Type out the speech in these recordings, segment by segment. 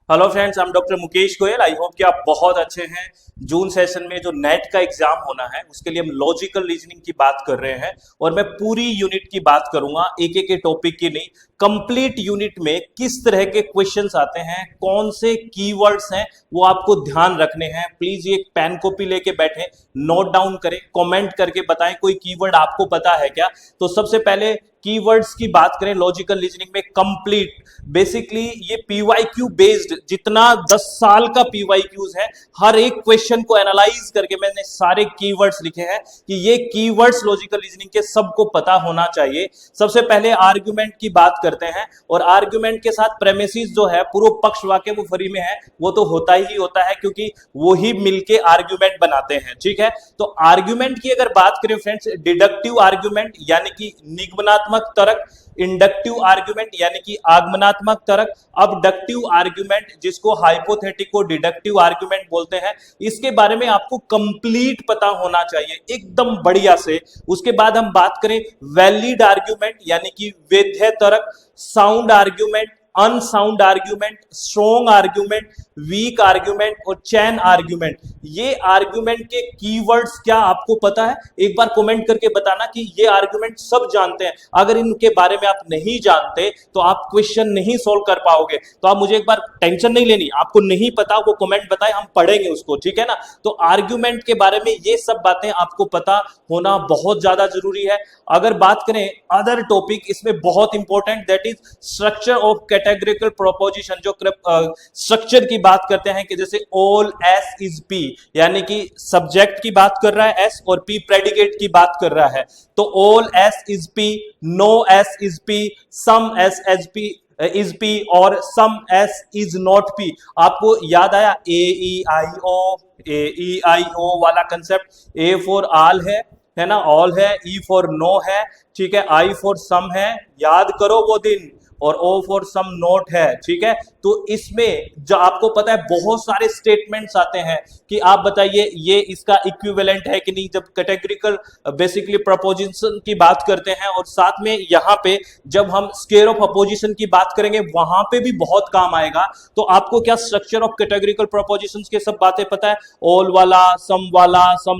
Hello friends, I am doctor Mukesh Goyal. I hope कि आप बहुत अच्छे हैं। जून सेशन में जो नेट का एग्जाम होना है उसके लिए हम लॉजिकल रीजनिंग की बात कर रहे हैं और मैं पूरी यूनिट की बात करूंगा, एक एक टॉपिक की नहीं। कंप्लीट यूनिट में किस तरह के क्वेश्चंस आते हैं, कौन से कीवर्ड्स हैं, वो आपको ध्यान रखने हैं। प्लीज ये पेन कॉपी लेके बैठे, नोट डाउन करें, कमेंट करके बताएं कोई कीवर्ड आपको पता है क्या। तो सबसे पहले कीवर्ड्स की बात करें लॉजिकल रीजनिंग में। कंप्लीट बेसिकली ये पीवाईक्यू बेस्ड, जितना 10 साल का पीवाईक्यूज है, हर एक क्वेश्चन को एनालाइज करके मैंने सारे कीवर्ड्स लिखे हैं कि ये कीवर्ड्स लॉजिकल रीजनिंग के सबको पता होना चाहिए। सबसे पहले आर्गुमेंट की बात करते हैं और आर्गुमेंट के साथ प्रेमिसिस जो है, पूर्व पक्ष वाक्य वो फ्री में है, वो तो होता ही होता है क्योंकि वो ही मिलके आर्गुमेंट बनाते हैं। ठीक है, तो आर्गुमेंट की अगर बात करें फ्रेंड्स, डिडक्टिव आर्गुमेंट यानी कि निगमनात्मक तर्क, इंडक्टिव आर्गुमेंट यानी कि आगमनात्मक तर्क, अबडक्टिव आर्गुमेंट जिसको हाइपोथेटिको डिडक्टिव आर्गुमेंट बोलते हैं। इसके बारे में आपको कंप्लीट पता होना चाहिए एकदम बढ़िया से। उसके बाद हम बात करें वैलिड आर्गुमेंट यानी कि वैध तर्क, sound argument, unsound argument, strong argument, weak argument और चैन आर्ग्यूमेंट। ये आर्ग्यूमेंट के कीवर्ड्स क्या आपको पता है? एक बार कमेंट करके बताना कि ये आर्ग्यूमेंट सब जानते हैं। अगर इनके बारे में आप नहीं जानते तो आप क्वेश्चन नहीं सोल्व कर पाओगे। तो आप मुझे एक बार टेंशन नहीं लेनी, आपको नहीं पता वो कमेंट बताए, हम पढ़ेंगे उसको, ठीक है ना। तो आर्ग्यूमेंट के बारे में ये सब बातें आपको पता होना बहुत ज्यादा जरूरी है। अगर बात करें अदर टॉपिक, इसमें बहुत important, that is structure of categorical proposition. जो स्ट्रक्चर की बात करते हैं कि जैसे ऑल एस इज पी, यानी कि सब्जेक्ट की बात कर रहा है एस और पी प्रेडिकेट की बात कर रहा है। तो all S is P, no S is P, some S as P is P और some S is not P. आपको याद आया ए ई आई ओ वाला कंसेप्ट। ए फॉर ऑल है ना, ऑल है, ई फॉर नो है, ठीक है, आई फॉर सम है, याद करो वो दिन, और ओ फॉर सम नोट है। ठीक है, तो इसमें जो आपको पता है बहुत सारे स्टेटमेंट्स आते हैं कि आप बताइए ये इसका इक्विवेलेंट है कि नहीं, जब कैटेगरिकल बेसिकली प्रपोजिशन की बात करते हैं। और साथ में यहाँ पे जब हम स्क्वायर ऑफ अपोजिशन की बात करेंगे वहां पे भी बहुत काम आएगा। तो आपको क्या स्ट्रक्चर ऑफ कैटेगरिकल प्रपोजिशंस के सब बातें पता है? ऑल वाला, सम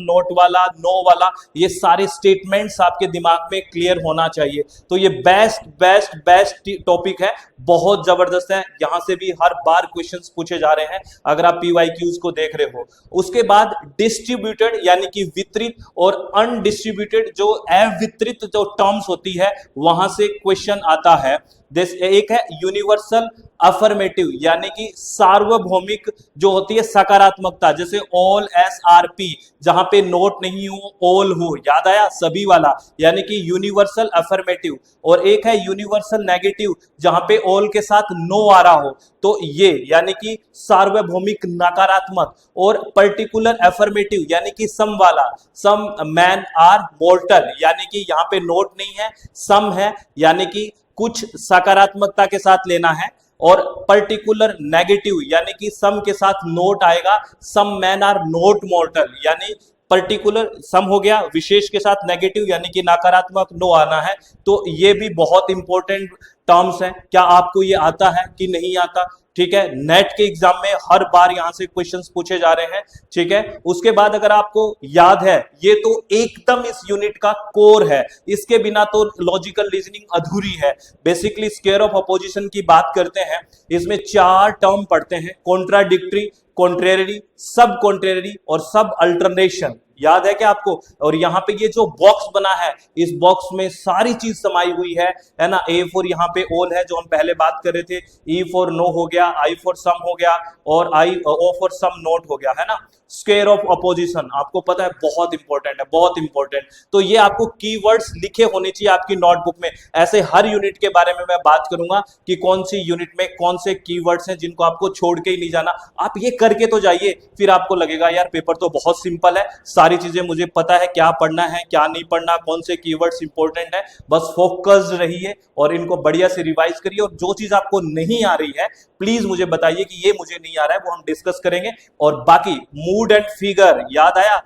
नोट वाला, नो वाला, ये सारे स्टेटमेंट्स आपके दिमाग में क्लियर होना चाहिए। तो ये बेस्ट बेस्ट बेस्ट टॉपिक है, बहुत जबरदस्त है। यहां से भी हर बार क्वेश्चंस पूछे जा रहे हैं अगर आप पीवाईक्यूज को देख रहे हो। उसके बाद डिस्ट्रीब्यूटेड यानी कि वितरित और अनडिस्ट्रीब्यूटेड, जो अवितरित जो टर्म्स होती है वहां से क्वेश्चन आता है। एक है यूनिवर्सल अफर्मेटिव यानी कि सार्वभौमिक जो होती है सकारात्मकता, जैसे ऑल एस आर पी, जहां पे नोट नहीं हो ऑल हो, याद आया, सभी वाला, यानी कि यूनिवर्सल अफर्मेटिव। और एक है यूनिवर्सल नेगेटिव जहां पे ऑल के साथ नो आ रहा हो, तो ये यानी कि सार्वभौमिक नकारात्मक। और पर्टिकुलर अफर्मेटिव यानी कि सम वाला, सम मैन आर मोर्टल, यानी कि यहां पे नोट नहीं है, सम है, यानी कि कुछ सकारात्मकता के साथ लेना है। और पर्टिकुलर नेगेटिव यानी कि सम के साथ नोट आएगा, सम मैन आर नोट मॉर्टल, यानी पर्टिकुलर सम हो गया, विशेष के साथ नेगेटिव यानी कि नकारात्मक नो आना है। तो ये भी बहुत इंपॉर्टेंट टर्म्स हैं। क्या आपको ये आता है कि नहीं आता? ठीक है, नेट के एग्जाम में हर बार यहां से क्वेश्चंस पूछे जा रहे हैं। ठीक है, उसके बाद अगर आपको याद है, ये तो एकदम इस यूनिट का कोर है, इसके बिना तो लॉजिकल रीजनिंग अधूरी है। बेसिकली स्क्वायर ऑफ अपोजिशन की बात करते हैं, इसमें 4 टर्म पढ़ते हैं, कॉन्ट्राडिक्टरी, कॉन्ट्रेरी, सब कॉन्ट्रेरी और सब अल्टरनेशन। याद है क्या आपको? और यहाँ पे ये जो बॉक्स बना है, इस बॉक्स में सारी चीज समाई हुई है ना। ए फॉर यहाँ पे ऑल है जो हम पहले बात कर रहे थे, ई फॉर नो हो गया, आई फॉर सम हो गया और ओ फॉर सम नोट हो गया, है ना। स्क्वायर ऑफ अपोजिशन आपको पता है बहुत इंपॉर्टेंट है, बहुत इंपॉर्टेंट। तो ये आपको कीवर्ड्स लिखे होने चाहिए आपकी नोटबुक में। ऐसे हर यूनिट के बारे में मैं बात करूंगा कि कौन सी यूनिट में कौन से कीवर्ड्स हैं जिनको आपको छोड़ के ही नहीं जाना। आप ये करके तो जाइए, फिर आपको लगेगा यार पेपर तो बहुत सिंपल है, सारी चीजें मुझे पता है, क्या पढ़ना है क्या नहीं पढ़ना, कौन से कीवर्ड्स इंपॉर्टेंट है। बस फोकस्ड रहिए और इनको बढ़िया से रिवाइज करिए। और जो चीज आपको नहीं आ रही है प्लीज मुझे बताइए कि ये मुझे नहीं आ रहा है, वो हम डिस्कस करेंगे। और बाकी मूड एंड फिगर, याद आया,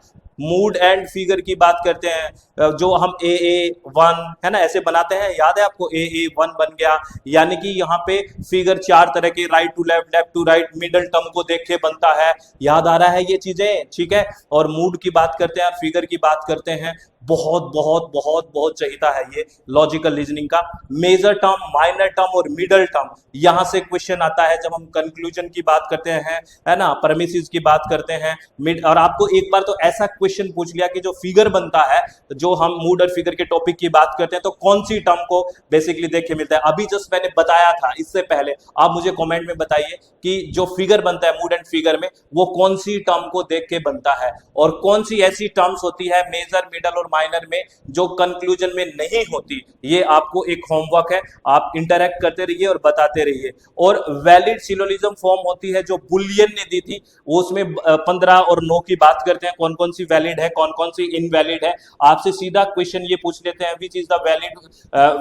मूड एंड फिगर की बात करते हैं, जो हम AA1 है ना ऐसे बनाते हैं, याद है आपको, AA1 बन गया, यानी कि यहाँ पे फिगर 4 तरह के, right to left, left to right, middle term को देख के बनता है, याद आ रहा है ये चीजें, ठीक है। और मूड की बात करते हैं, फिगर की बात करते हैं, बहुत बहुत बहुत बहुत चाहिए है ये लॉजिकल रीजनिंग का। मेजर टर्म, माइनर टर्म और मिडल टर्म, यहां से क्वेश्चन आता है जब हम कंक्लूजन की बात करते हैं, है ना, परमिसिस की बात करते हैं, मिड। और आपको एक बार तो ऐसा क्वेश्चन पूछ लिया कि जो फिगर बनता है, जो हम मूड और फिगर के टॉपिक की बात करते हैं, तो कौन सी टर्म को बेसिकली देख के मिलता है। अभी जस्ट मैंने बताया था, इससे पहले आप मुझे कमेंट में बताइए कि जो फिगर बनता है मूड एंड फिगर में, वो कौन सी टर्म को देख के बनता है, और कौन सी ऐसी टर्म्स होती है मेजर, मिडल और माइनर में जो कंक्लूजन में नहीं होती। ये आपको एक होमवर्क है, आप इंटरैक्ट करते रहिए और बताते रहिए। और वैलिड सिलोजिज्म फॉर्म होती है जो बुलियन ने दी थी, वो उसमें 15 और 9 की बात करते हैं, कौन कौन सी वैलिड है, कौन कौन सी इनवैलिड है। आपसे सीधा क्वेश्चन ये पूछ लेते हैं, विच इज द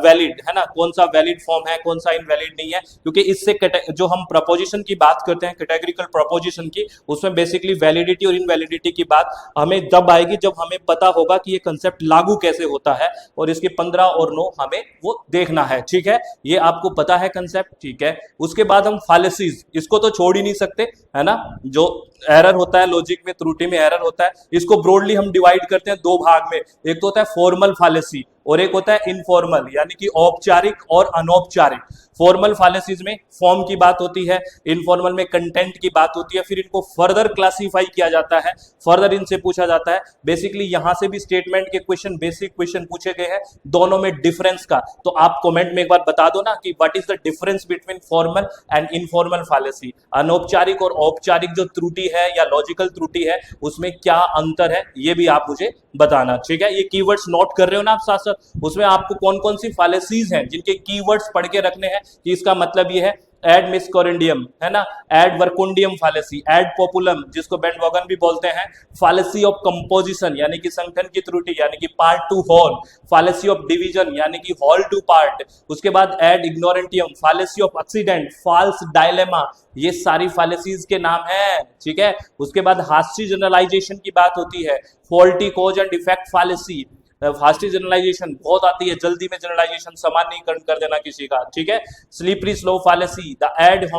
वैलिड, है ना, कौन सा वैलिड फॉर्म है, कौन सा इनवैलिड नहीं है। क्योंकि इससे जो हम प्रपोजिशन की बात करते हैं, कैटेगरिकल प्रपोजिशन की, उसमें बेसिकली वैलिडिटी और इनवैलिडिटी की बात हमें तब आएगी जब हमें पता होगा कि ये कंसेप्ट लागू कैसे होता है, और इसके 15 और 9 हमें वो देखना है, ठीक है। ये आपको पता है कंसेप्ट, ठीक है। उसके बाद हम फैलेसीज, इसको तो छोड़ ही नहीं सकते, है ना, जो एरर होता है लॉजिक में, त्रुटि में एरर होता है, इसको ब्रॉडली हम डिवाइड करते हैं 2 भाग में। एक तो होता है फॉर्मल फैलेसी और एक होता है इनफॉर्मल, यानी कि औपचारिक और अनौपचारिक। फॉर्मल फैलेसीज में फॉर्म की बात होती है, इनफॉर्मल में कंटेंट की बात होती है, फिर इनको फर्दर क्लासिफाई किया जाता है, फर्दर इनसे पूछा जाता है। बेसिकली यहां से भी स्टेटमेंट के क्वेश्चन, बेसिक क्वेश्चन पूछे गए हैं, दोनों में डिफरेंस का। तो आप कमेंट में एक बार बता दो ना कि what is the difference between formal and informal fallacy. अनौपचारिक और औपचारिक जो त्रुटि है या लॉजिकल त्रुटि है, उसमें क्या अंतर है, ये भी आप मुझे बताना, ठीक है। ये कीवर्ड्स नोट कर रहे हो ना आप साथ साथ, उसमें आपको कौन कौन सी फैलेसीज हैं जिनके कीवर्ड्स पढ़ के रखने हैं, कि इसका मतलब ये है एड मिस्कोरेंडियम, है ना, एड वर्कुंडियम फैलेसी, एड पॉपुलम जिसको बैंडवागन भी बोलते हैं, फैलेसी ऑफ कंपोजिशन यानी कि संगठन की त्रुटि, यानी कि part to whole, fallacy of division यानी कि होल टू पार्ट, उसके बाद ad ignorantiam, fallacy of accident, false dilemma, ये सारी फैलेसीज के नाम हैं, ठीक है। उसके बाद हास्टी जनरलाइजेशन की बात होती है, faulty cause and effect fallacy, hasty generalization बहुत आती है, जल्दी में जनरलाइजेशन सामान्यीकरण कर देना किसी का, ठीक है। Slippery slope fallacy, the ad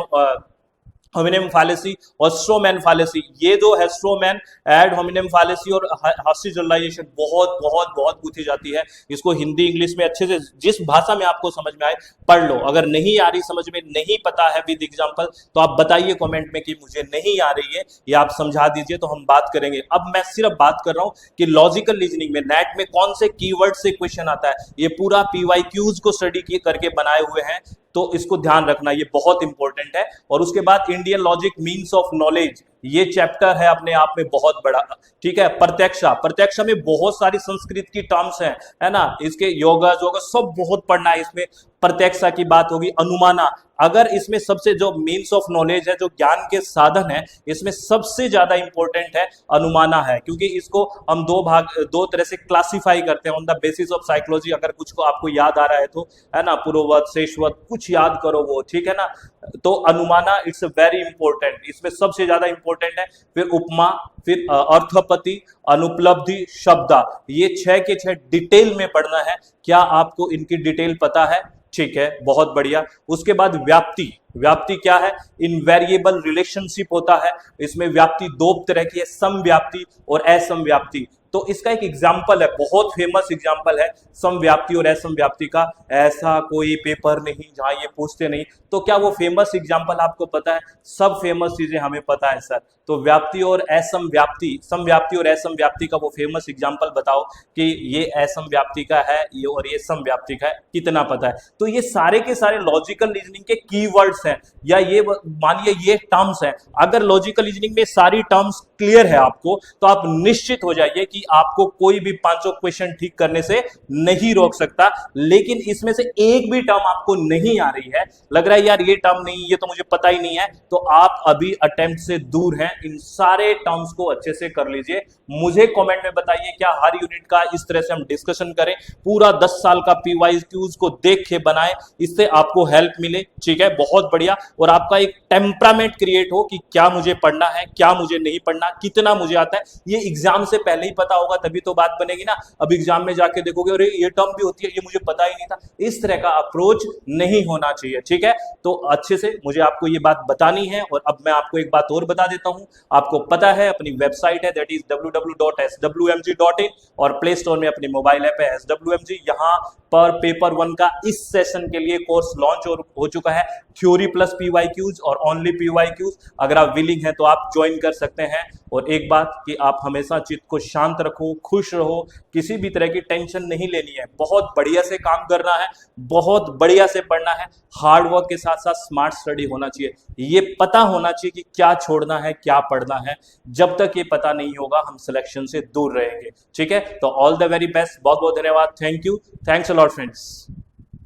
hominem fallacy और स्ट्रोमैन फैलेसी, ये दो है, स्ट्रोमैन, एड होमिनिम फैलेसी और हास्टी जनरलाइजेशन, बहुत बहुत बहुत पूछी जाती है। इसको हिंदी इंग्लिश में अच्छे से, जिस भाषा में आपको समझ में आए पढ़ लो। अगर नहीं आ रही समझ में, नहीं पता है विद एग्जांपल, तो आप बताइए कमेंट में कि मुझे नहीं आ रही है, या आप समझा दीजिए, तो हम बात करेंगे। अब मैं सिर्फ बात कर रहा हूं कि लॉजिकल रीजनिंग में नेट में कौन से कीवर्ड से क्वेश्चन आता है। ये पूरा PYQs को स्टडी करके बनाए हुए हैं, तो इसको ध्यान रखना, ये बहुत इंपॉर्टेंट है। और उसके बाद Indian logic means of knowledge, ये चैप्टर है अपने आप में बहुत बड़ा, ठीक है। प्रत्यक्षा, प्रत्यक्षा में बहुत सारी संस्कृत की टर्म्स हैं, है ना, इसके योगा जोगा सब बहुत पढ़ना है इसमें। प्रत्यक्षा की बात होगी, अनुमाना, अगर इसमें सबसे जो मीन्स ऑफ नॉलेज है, जो ज्ञान के साधन है, इसमें सबसे ज्यादा इंपॉर्टेंट है अनुमाना है, क्योंकि इसको हम दो तरह से क्लासिफाई करते हैं on the basis of psychology. अगर कुछ को आपको याद आ रहा है तो, है ना, पूर्ववत, शेषवत, कुछ याद करो वो, ठीक है ना। तो अनुमाना इट्स वेरी इंपॉर्टेंट, इसमें सबसे ज्यादा इंपॉर्टेंट है। फिर उपमा, फिर अर्थपति, अनुपलब्धि, शब्दा, ये 6 के 6 डिटेल में पढ़ना है। क्या आपको इनकी डिटेल पता है? ठीक है, बहुत बढ़िया। उसके बाद व्याप्ति, व्याप्ति क्या है? इनवेरिएबल रिलेशनशिप होता है। इसमें व्याप्ति 2 तरह की है, समव्याप्ति और असमव्याप्ति। तो इसका एक एग्जाम्पल है, बहुत फेमस एग्जाम्पल है समव्याप्ति और असमव्याप्ति का। ऐसा कोई पेपर नहीं जहां ये पूछते नहीं। तो क्या वो फेमस एग्जाम्पल आपको पता है? सब फेमस चीजें हमें पता है सर। तो व्याप्ति और असमव्याप्ति, समव्याप्ति और असमव्याप्ति का वो फेमस एग्जाम्पल बताओ कि ये असमव्याप्ति का है ये और ये समव्याप्ति का है, कितना पता है? तो ये सारे के सारे लॉजिकल रीजनिंग के कीवर्ड्स हैं, या ये मानिए ये टर्म्स हैं। अगर लॉजिकल रीजनिंग में सारी टर्म्स क्लियर है आपको, तो आप निश्चित हो जाइए कि आपको कोई भी 5 क्वेश्चन ठीक करने से नहीं रोक सकता। लेकिन इसमें से एक भी टर्म आपको नहीं आ रही है, लग रहा है यार ये टर्म नहीं, ये तो मुझे पता ही नहीं है, तो आप अभी अटेम्प्ट से दूर हैं। इन सारे टर्म्स को अच्छे से कर लीजिए। मुझे कमेंट में बताइए क्या हर यूनिट का इस तरह से हम डिस्कशन करें, पूरा 10 साल का PYQs को देख के बनाएं, इससे आपको हेल्प मिले, ठीक है। बहुत बढ़िया। और आपका एक टेम्परामेंट क्रिएट हो कि क्या मुझे पढ़ना है, क्या मुझे नहीं पढ़ना, कितना मुझे आता है, ये एग्जाम से पहले ही पता पता होगा तभी तो बात बनेगी ना। अब एग्जाम में जाके देखोगे अरे ये टर्म भी होती है, ये मुझे पता ही नहीं था। इस तरह का अप्रोच नहीं होना चाहिए, ठीक है। तो अच्छे से मुझे आपको ये बात बतानी है। और अब मैं आपको एक बात और बता देता हूं, आपको पता है अपनी वेबसाइट है दैट इज www.swmg.in और प्ले स्टोर में अपनी मोबाइल ऐप है SWMG। यहाँ पर पेपर 1 का इस सेशन के लिए कोर्स लॉन्च हो चुका है, थ्योरी प्लस PYQs और ओनली PYQs। अगर आप विलिंग हैं तो आप ज्वाइन कर सकते हैं। और एक बात कि आप हमेशा चित्त को शांत रखो, खुश रहो, किसी भी तरह की टेंशन नहीं लेनी है, बहुत बढ़िया से काम करना है, बहुत बढ़िया से पढ़ना है, हार्ड वर्क के साथ साथ स्मार्ट स्टडी होना चाहिए। ये पता होना चाहिए कि क्या छोड़ना है क्या पढ़ना है। जब तक ये पता नहीं होगा हम सिलेक्शन से दूर रहेंगे, ठीक है। तो ऑल द वेरी बेस्ट, बहुत बहुत धन्यवाद, thank you, thanks a lot friends.